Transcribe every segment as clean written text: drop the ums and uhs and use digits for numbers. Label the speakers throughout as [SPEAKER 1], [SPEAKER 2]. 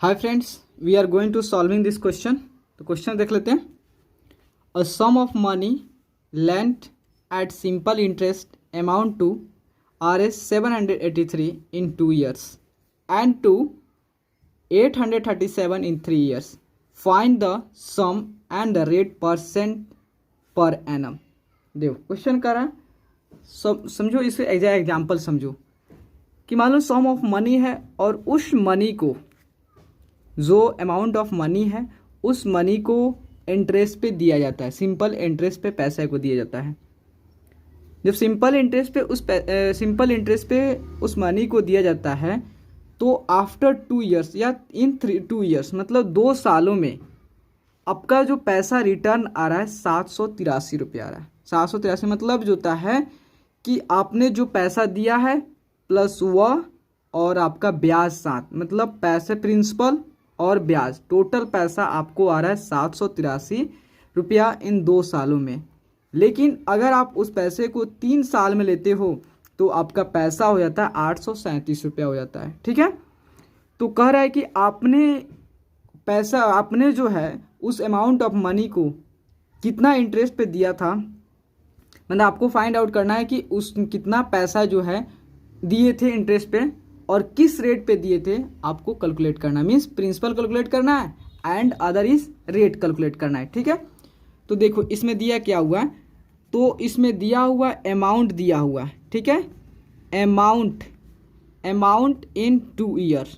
[SPEAKER 1] Hi friends, we are going to solving this question. तो question देख लेते हैं। A sum of money lent at simple interest amount to Rs 783 in 2 years and to 837 in 3 years. Find the sum and the rate percent per annum. देखो question कर रहा है, समझो इसे एग्जाम्पल समझो कि मान लो सम ऑफ मनी है और उस मनी को, जो अमाउंट ऑफ मनी है उस मनी को इंटरेस्ट पे दिया जाता है। सिंपल इंटरेस्ट पे पैसे को दिया जाता है। जब सिंपल इंटरेस्ट पे उस मनी को दिया जाता है तो आफ्टर 2 ईयर्स या इन 2 ईयर्स मतलब 2 सालों में आपका जो पैसा रिटर्न आ रहा है 783 रुपये आ रहा है। 783 मतलब जो होता है कि आपने जो पैसा दिया है प्लस वह और आपका ब्याज साथ, मतलब पैसे प्रिंसिपल और ब्याज, टोटल पैसा आपको आ रहा है 783 रुपया इन 2 सालों में। लेकिन अगर आप उस पैसे को 3 साल में लेते हो तो आपका पैसा हो जाता है 837 रुपया हो जाता है। ठीक है, तो कह रहा है कि आपने जो है उस अमाउंट ऑफ मनी को कितना इंटरेस्ट पे दिया था, मतलब आपको फाइंड आउट करना है कि उस कितना पैसा जो है दिए थे इंटरेस्ट पे और किस रेट पे दिए थे, आपको कैलकुलेट करना। मीन्स प्रिंसिपल कैलकुलेट करना है and other is rate calculate करना है। ठीक है, तो देखो इसमें दिया क्या हुआ है, तो इसमें दिया हुआ अमाउंट दिया हुआ है। ठीक है, अमाउंट इन 2 ईयर्स।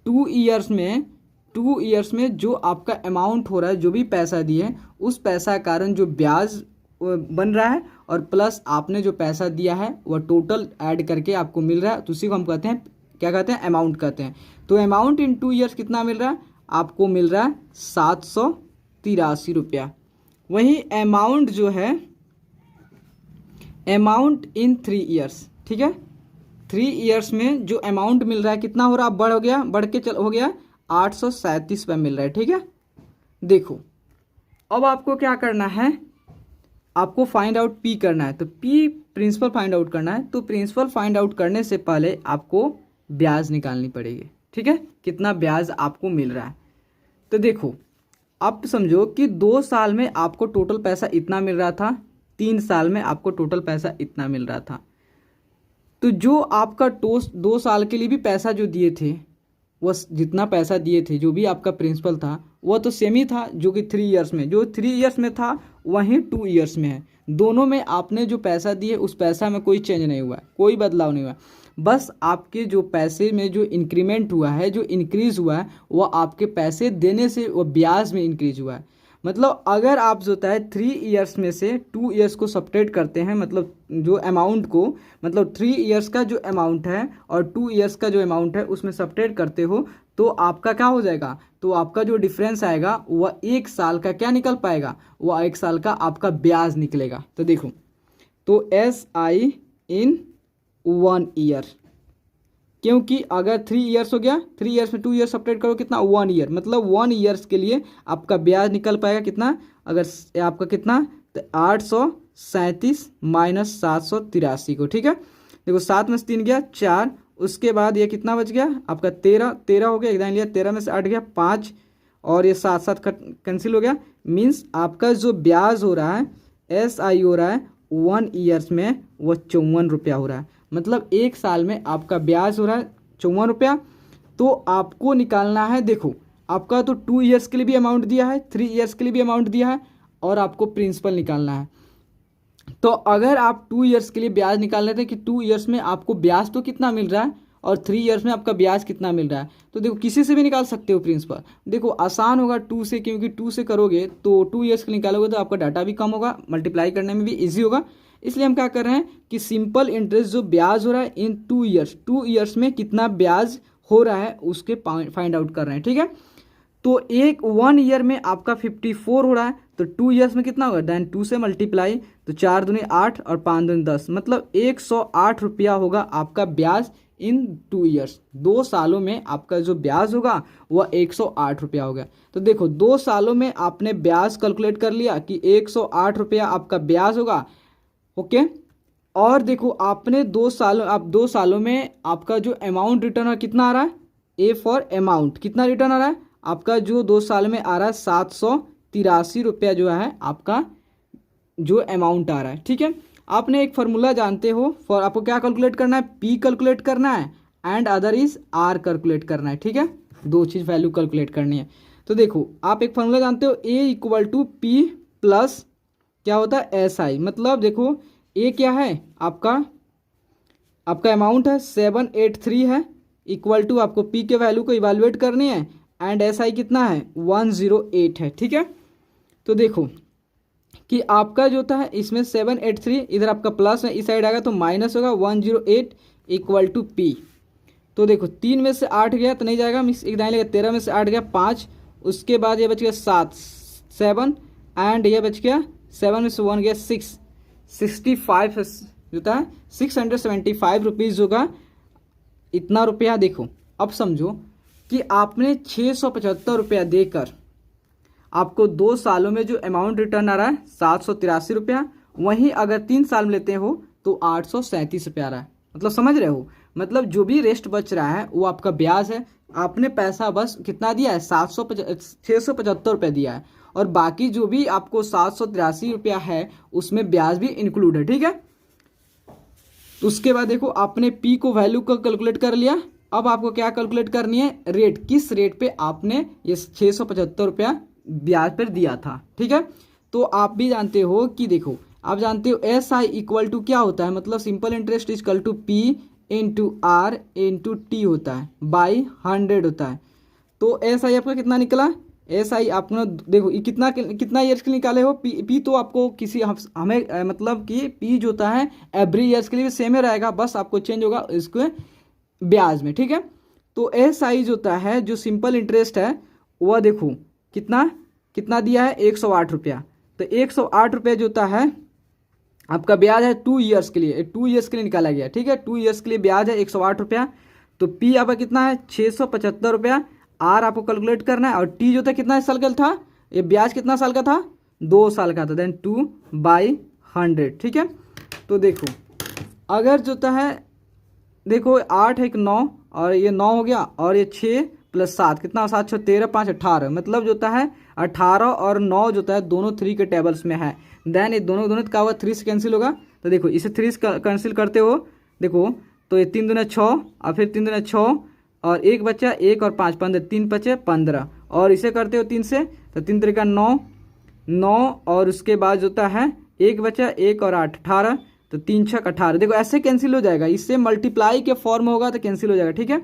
[SPEAKER 1] 2 ईयर्स में जो आपका अमाउंट हो रहा है, जो भी पैसा दिए उस पैसा कारण जो ब्याज बन रहा है और प्लस आपने जो पैसा दिया है वह टोटल ऐड करके आपको मिल रहा है, तो उसी को हम कहते हैं, क्या कहते हैं, अमाउंट कहते हैं। तो अमाउंट इन 2 ईयर्स कितना मिल रहा है, आपको मिल रहा है 783 रुपया। वही अमाउंट जो है अमाउंट इन 3 ईयर्स, ठीक है, 3 ईयर्स में जो अमाउंट मिल रहा है कितना हो रहा है, हो गया 837 रुपये मिल रहा है। ठीक है, देखो अब आपको क्या करना है, आपको फाइंड आउट पी करना है। तो पी प्रिंसिपल फाइंड आउट करना है, तो प्रिंसिपल फाइंड आउट करने से पहले आपको ब्याज निकालनी पड़ेगी। ठीक है, कितना ब्याज आपको मिल रहा है। तो देखो आप समझो कि 2 साल में आपको टोटल पैसा इतना मिल रहा था, 3 साल में आपको टोटल पैसा इतना मिल रहा था। तो जो आपका 2 साल के लिए भी पैसा जो दिए थे, वह जितना पैसा दिए थे, जो भी आपका प्रिंसिपल था वह तो सेम ही था जो कि 3 ईयर्स में, जो 3 ईयर्स में था वहीं 2 ईयर्स में है। दोनों में आपने जो पैसा दिए उस पैसा में कोई चेंज नहीं हुआ है, कोई बदलाव नहीं हुआ है। बस आपके जो पैसे में जो इंक्रीमेंट हुआ है, जो इंक्रीज़ हुआ है, वह आपके पैसे देने से वह ब्याज में इंक्रीज हुआ है। मतलब अगर आप जो होता है 3 ईयर्स में से 2 ईयर्स को सपरेट करते हैं, मतलब जो अमाउंट को, मतलब 3 ईयर्स का जो अमाउंट है और 2 ईयर्स का जो अमाउंट है उसमें सपरेट करते हो तो आपका क्या हो जाएगा, तो आपका जो डिफरेंस आएगा वह 1 साल का क्या निकल पाएगा, वह 1 साल का आपका ब्याज निकलेगा। तो देखो, तो SI इन 1 ईयर, क्योंकि अगर 3 ईयर्स हो गया, 3 ईयर्स में 2 ईयर सपरेट करो कितना, 1 ईयर, मतलब 1 ईयर्स के लिए आपका ब्याज निकल पाएगा कितना, अगर आपका कितना, तो 837 माइनस 783 को। ठीक है, देखो 7 में से 3 गया 4, उसके बाद ये कितना बच गया आपका 13 हो गया, एकदम लिया 13 में से 8 गया 5 और ये 7 कैंसिल हो गया। मीन्स आपका जो ब्याज हो रहा है SI हो रहा है 1 ईयर्स में वो 54 रुपया हो रहा है। मतलब 1 साल में आपका ब्याज हो रहा है 54 रुपया। तो आपको निकालना है, देखो आपका तो 2 ईयर्स के लिए भी अमाउंट दिया है, 3 ईयर्स के लिए भी अमाउंट दिया है और आपको प्रिंसिपल निकालना है। तो अगर आप 2 ईयर्स के लिए ब्याज निकाल लेते हैं कि 2 ईयर्स में आपको ब्याज तो कितना मिल रहा है और 3 ईयर्स में आपका ब्याज कितना मिल रहा है, तो देखो किसी से भी निकाल सकते हो प्रिंसिपल। देखो आसान होगा 2 से, क्योंकि 2 से करोगे तो 2 ईयर्स के निकालोगे तो आपका डाटा भी कम होगा, मल्टीप्लाई करने में भी ईजी होगा। इसलिए हम क्या कर रहे हैं कि सिंपल इंटरेस्ट जो ब्याज हो रहा है इन 2 ईयर्स में कितना ब्याज हो रहा है उसके फाइंड आउट कर रहे हैं। ठीक है, तो 1 ईयर में आपका 54 हो रहा है, तो 2 ईयर्स में कितना होगा, देन 2 से मल्टीप्लाई, तो 4 दूनी 8 और 5 दूनी 10, मतलब 108 रुपया होगा आपका ब्याज इन 2 ईयर्स। 2 सालों में आपका जो ब्याज होगा वह 108 रुपया हो गया। तो देखो 2 सालों में आपने ब्याज कैलकुलेट कर लिया कि 108 रुपया आपका ब्याज होगा। ओके, और देखो आपने 2 सालों में आपका जो अमाउंट रिटर्न कितना आ रहा है, ए फॉर अमाउंट, कितना रिटर्न आ रहा है आपका जो 2 साल में आ रहा है 783 रुपया जो है आपका जो अमाउंट आ रहा है। ठीक है, आपने एक फार्मूला जानते हो फॉर, आपको क्या कैलकुलेट करना है, पी कैलकुलेट करना है and other is R calculate करना है। ठीक है, 2 चीज़ वैल्यू कैलकुलेट करनी है। तो देखो आप एक फार्मूला जानते हो ए इक्वल टू पी प्लस क्या होता है एस आई, मतलब देखो ए क्या है आपका अमाउंट है 783 है, इक्वल टू आपको पी के वैल्यू को इवेलुएट करनी है एंड एस आई कितना है 108 है। ठीक है, तो देखो कि आपका जो था इसमें 783 इधर आपका प्लस है, इस साइड आएगा तो माइनस होगा 108 इक्वल टू पी। तो देखो 3 में से 8 गया तो नहीं जाएगा, मिक्स एक दाएं लेगा, 13 में से 8 गया 5, उसके बाद ये बच गया 7 एंड ये बच गया 7 में से 1 गया 6, 65 जो था 675 रुपीज़ होगा इतना रुपया। देखो अब समझो कि आपने 675 रुपया देकर आपको 2 सालों में जो अमाउंट रिटर्न आ रहा है 783 रुपया, वहीं अगर 3 साल में लेते हो तो 837 रुपया आ रहा है। मतलब समझ रहे हो, मतलब जो भी रेस्ट बच रहा है वो आपका ब्याज है। आपने पैसा बस कितना दिया है 675 रुपया दिया है, और बाकी जो भी आपको 783 रुपया है उसमें ब्याज भी इंक्लूड है। ठीक है, तो उसके बाद देखो आपने पी को वैल्यू का कैलकुलेट कर लिया, अब आपको क्या कैलकुलेट करनी है, रेट, किस रेट पे आपने ये 675 रुपया ब्याज पर दिया था। ठीक है, तो आप भी जानते हो कि देखो आप जानते हो एस आई इक्वल टू क्या होता है, मतलब simple interest equal to P into R into T होता है बाई 100 होता है। तो एस आई आपका कितना निकला, एस आई आपने देखो ये कितना ईयर्स के लिए निकाले हो, पी तो आपको किसी हमें मतलब कि पी जो होता है एवरी ईयर्स के लिए सेम ही रहेगा, बस आपको चेंज होगा इसके ब्याज में। ठीक है, तो एस आई जो होता है जो सिंपल इंटरेस्ट है वह देखो कितना दिया है 108 रुपया, तो 108 रुपया जो होता है आपका ब्याज है 2 ईयर्स के लिए, 2 ईयर्स के लिए निकाला गया। ठीक है, 2 ईयर्स के लिए ब्याज है 108 रुपया, तो पी आपका कितना है 675 रुपया, आर आपको कैलकुलेट करना है, और टी जो था कितना साल का था, ये ब्याज कितना साल का था 2 साल का था, देन 2/100। ठीक है, तो देखो अगर जो है देखो 8 है 9 और ये 9 हो गया, और ये 6 + 7 कितना 7 6 13 5 18, मतलब जो है 18 और 9 जो है दोनों 3 के टेबल्स में है। देन ये दोनों का होगा 3 से कैंसिल होगा, तो देखो इसे 3 से कैंसिल करते हो देखो तो ये 3 दूना 6 और फिर 3 दूना 6 और एक बच्चा 1 और 5 15, 3 बचे 15, और इसे करते हो 3 से तो 3 तरीका 9 और उसके बाद जो है एक बचा 1 और 8 18, तो 3 6 18, देखो ऐसे कैंसिल हो जाएगा, इससे मल्टीप्लाई के फॉर्म होगा तो कैंसिल हो जाएगा। ठीक है,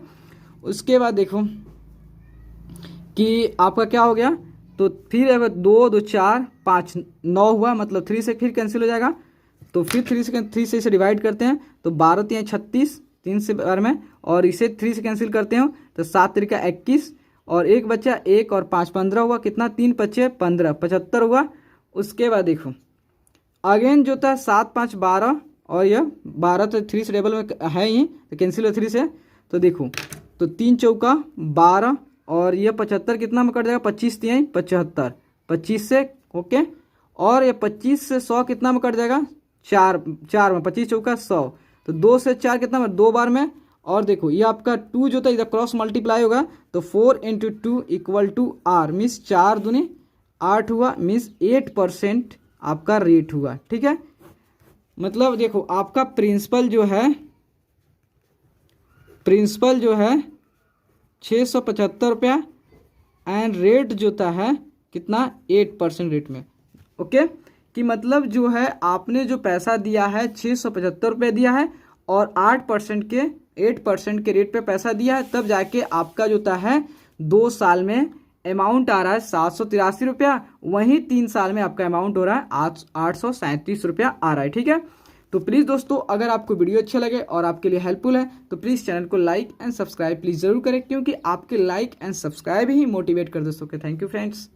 [SPEAKER 1] उसके बाद देखो कि आपका क्या हो गया, तो फिर अगर 2 2 4 5 9 हुआ, मतलब 3 से फिर कैंसिल हो जाएगा, तो फिर 3 से इसे डिवाइड करते हैं तो 12 3 36, 3 से बार में, और इसे 3 से कैंसिल करते हो तो 7 तरीका 21, और एक बच्चा 1 और 5 15 हुआ, कितना 3 5 15 75 हुआ। उसके बाद देखो अगेन जो था 7 5 12, और यह 12 तो 3 से टेबल में है ही तो कैंसिल हो 3 से, तो देखो तो 3 चौका 12, और ये 75 कितना में कट जाएगा 25 3 75, 25 से ओके, और ये 25 से 100 कितना में कट जाएगा 4 में, 25 चौका 100, तो 2 से 4 कितना में 2 बार में, और देखो ये आपका 2 जो था इधर क्रॉस मल्टीप्लाई होगा तो 4 × 2 इक्वल टू आर, मीन्स 4 दूनी 8 हुआ, मीन्स 8% आपका रेट हुआ। ठीक है, मतलब देखो आपका प्रिंसिपल जो है 675 रुपया एंड रेट जो है कितना 8% रेट में। ओके, कि मतलब जो है आपने जो पैसा दिया है 675 रुपये दिया है और 8% के रेट पे पैसा दिया है, तब जाके आपका जो है 2 साल में अमाउंट आ रहा है 783 रुपया, वहीं 3 साल में आपका अमाउंट हो रहा है 837 रुपया आ रहा है। ठीक है, तो प्लीज़ दोस्तों अगर आपको वीडियो अच्छा लगे और आपके लिए हेल्पफुल है तो प्लीज़ चैनल को लाइक एंड सब्सक्राइब प्लीज़ ज़रूर करें, क्योंकि आपके like and subscribe he motivate कर दोस्तों के। Thank you friends.